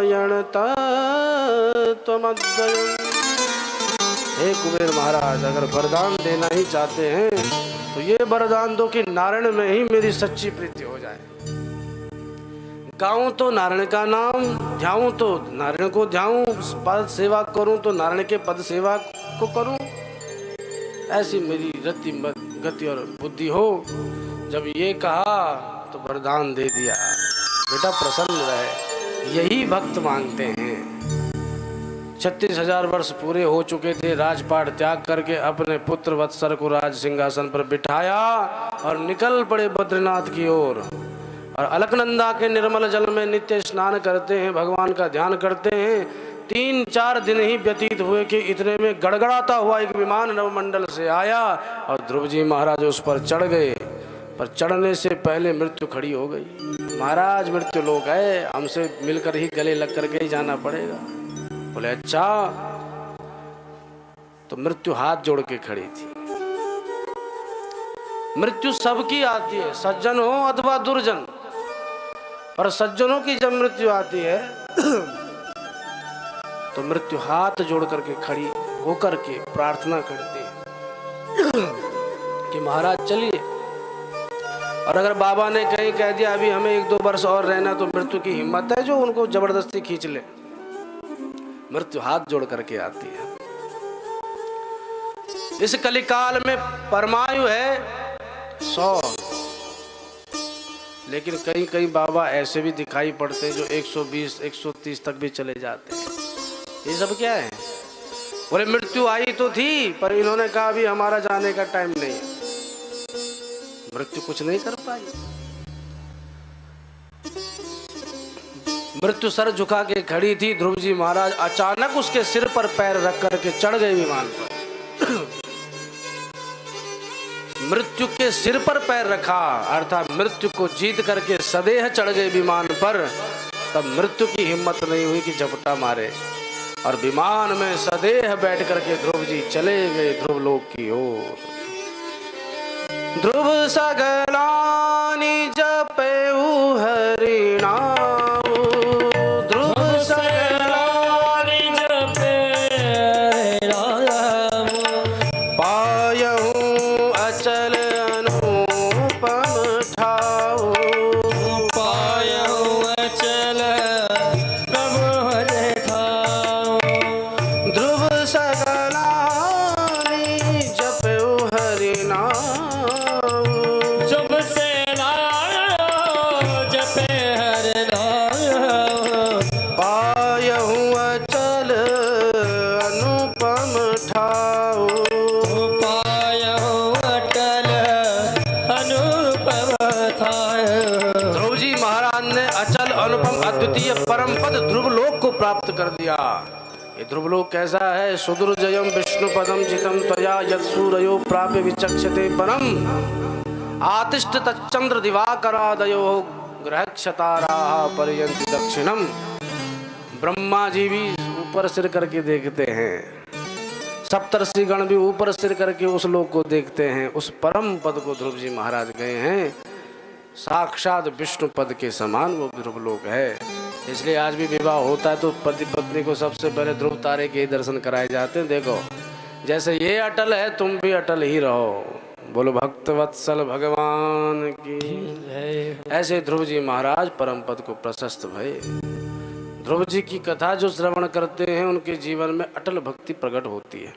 नारायण तत्त्वमद्वयम्। हे कुबेर महाराज, अगर वरदान देना ही चाहते हैं तो ये वरदान दो कि नारायण में ही मेरी सच्ची प्रीति हो जाए। गाऊं तो नारायण का नाम, ध्याऊं तो नारायण को ध्याऊं, पद सेवा करूं तो नारायण के पद सेवा को करूं, ऐसी मेरी रति गति और बुद्धि हो। जब ये कहा तो वरदान दे दिया, बेटा प्रसन्न रहे। यही भक्त मांगते हैं। 36,000 वर्ष पूरे हो चुके थे, राजपाट त्याग करके अपने पुत्र वत्सर को राज सिंहासन पर बिठाया और निकल पड़े बद्रीनाथ की ओर। और अलकनंदा के निर्मल जल में नित्य स्नान करते हैं, भगवान का ध्यान करते हैं। 3-4 दिन ही व्यतीत हुए कि इतने में गड़गड़ाता हुआ एक विमान नवमंडल से आया और ध्रुव जी महाराज उस पर चढ़ गए। पर चढ़ने से पहले मृत्यु खड़ी हो गई। महाराज मृत्यु लोक है, हमसे मिलकर ही गले लग करके ही जाना पड़ेगा। बोले अच्छा। तो मृत्यु हाथ जोड़ के खड़ी थी। मृत्यु सबकी आती है, सज्जन हो अथवा दुर्जन। पर सज्जनों की जब मृत्यु आती है तो मृत्यु हाथ जोड़ करके खड़ी होकर के प्रार्थना करती है कि महाराज चलिए। और अगर बाबा ने कहीं कह दिया अभी हमें 1-2 वर्ष और रहना, तो मृत्यु की हिम्मत है जो उनको जबरदस्ती खींच ले। मृत्यु हाथ जोड़ करके आती है। इस कलिकाल में परमायु है 100, लेकिन कहीं कहीं बाबा ऐसे भी दिखाई पड़ते हैं जो 120-130 तक भी चले जाते हैं। ये सब क्या है? बोले मृत्यु आई तो थी, पर इन्होंने कहा अभी हमारा जाने का टाइम नहीं है। मृत्यु कुछ नहीं कर पाई। मृत्यु सर झुका के खड़ी थी। ध्रुव जी महाराज अचानक उसके सिर पर पैर रख करके चढ़ गए विमान पर। मृत्यु के सिर पर पैर रखा, अर्थात मृत्यु को जीत करके सदेह चढ़ गए विमान पर। तब मृत्यु की हिम्मत नहीं हुई कि झपटा मारे, और विमान में सदेह बैठ करके ध्रुव जी चले गए ध्रुव लोक की ओर। ध्रुव सगलानि जपेउ हरि नाम, ध्रुव सगलानि जपेउ हरि नाम, पायहु अचल अनुपम ठाउ, पायहु अचल प्रभु हरि ठाउ। ध्रुव सगलानि जपेउ हरि नाम, अद्वितीय परम पद ध्रुव लोक को प्राप्त कर दिया। ये ध्रुव लोक कैसा है? सुदुर्जयम विष्णु पदम जितम त्वया यत्सूरयो प्राप्य विचक्षते परम, आतिष्ठ तच्चंद्र दिवाकरादयो ग्रहक्षतारा पर्यंति दक्षिणम। ब्रह्मा जी भी ऊपर सिर करके देखते हैं, सप्तर्षि गण भी ऊपर सिर करके उस लोक को देखते हैं। उस परम पद को ध्रुव जी महाराज गए हैं। साक्षात विष्णु पद के समान वो ध्रुव लोक है। इसलिए आज भी विवाह होता है तो पति पत्नी को सबसे पहले ध्रुव तारे के दर्शन कराए जाते हैं। देखो जैसे ये अटल है, तुम भी अटल ही रहो। बोलो भक्त वत्सल भगवान की जय। ऐसे ध्रुव जी महाराज परम पद को प्रशस्त भये। ध्रुव जी की कथा जो श्रवण करते हैं उनके जीवन में अटल भक्ति प्रकट होती है।